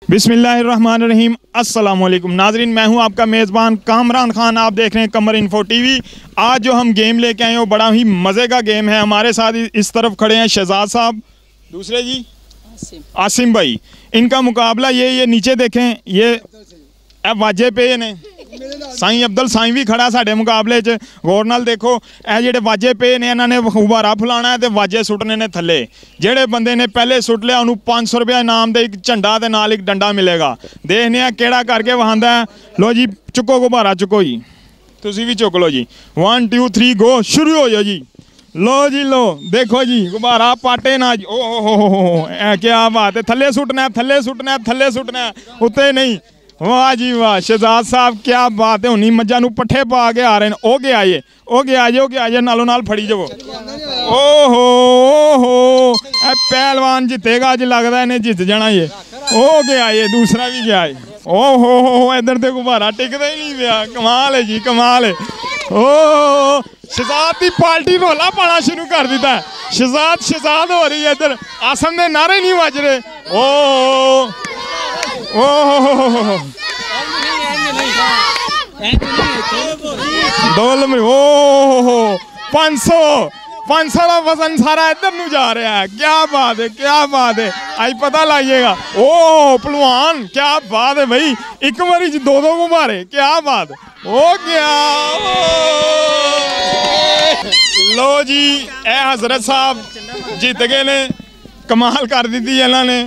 बिस्मिल्लाहिर्रहमानिर्रहीम अस्सलाम वालेकुम नाजरीन, मैं हूं आपका मेज़बान कामरान खान। आप देख रहे हैं कमर इन्फो टीवी। आज जो हम गेम लेके आए हैं वो बड़ा ही मज़े का गेम है। हमारे साथ इस तरफ खड़े हैं शहजाद साहब, दूसरे जी आसिम भाई। इनका मुकाबला ये नीचे देखें, ये वाजे पे ने साईं अब्दुल साईं भी खड़ा साडे मुकाबले च। गौर नाल देखो, ए जेडे वाजे पे ने इन्होंने गुब्बारा फुलाना है तो वाजे सुटने ने थले। जेडे बंदे ने पहले सुट लिया उन्होंने 500 रुपया इनाम दे, एक झंडा दे नाल एक डंडा मिलेगा। देखने आ केड़ा करके वहांदा है। लो जी चुको गुब्बारा, चुको जी, तुसी भी चुक लो जी। 1 2 3 गो, शुरू हो जाओ जी। लो जी लो, देखो जी गुब्बारा पाटे ना जी। ओ हो क्या बात है। थले सुटना है, थले सुटना है, थले सुटना है, उत्ते नहीं। वाह जी वाह शहजाद साहब, क्या बात है। हुनी मज्जा नू पट्ठे पा के आ रहे हैं। ओ गया ये, ओ गया जे, ओ गया जे, नालों नाल फड़ी जाओ। ओहो पहलवान जितेगा अज, लगता है इन्हें जित जाना ये। ओ गया ये, दूसरा भी गया है। ओहो इधर तो गुब्बारा टिकता ही नहीं पिया। कमाल है जी, कमाल है। ओ शहजाद की पार्टी रोला पाना शुरू कर दिता है। शहजाद हो रही है इधर। आसम के नारे नहीं बज रहे। ओ डोल में ओ 500 का वजन सारा इधर नू जा रहा है। क्या बात है, क्या बात है। आज पता लाइएगा। ओ पहलवान, क्या बात है भाई। एक बारी दो गुब्बारे, क्या बात। हो गया। लो जी ए हजरत साहब जीत गए ने। कमाल कर दी थी इन्होंने।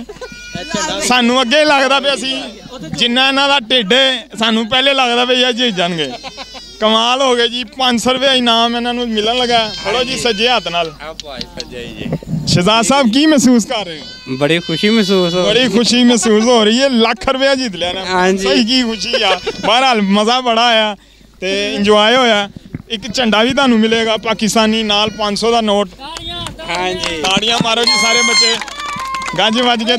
सानू अगे लगता पे असी जिन्ना इन्हों का ढिड है, सानू पहले लगता पे ये जीत जाएंगे। कमाल हो गए जी। 500 रुपया इनाम इन्होंने मिलन लगा। थोड़ा जी सज्जे हाथ नाल। शहजाद साहब की महसूस कर रहे हो? बड़ी खुशी महसूस हो, बड़ी खुशी महसूस हो रही है। लाख रुपया जीत लिया ना। सही की खुशी आ। बहरहाल मज़ा बड़ा आया ते इंजॉय होया। एक झंडा भी तुहानू मिलेगा पाकिस्तानी, नाल 500 का नोट। हाँ जी, ताड़ियां मारो जी सारे बच्चे, गज वज के।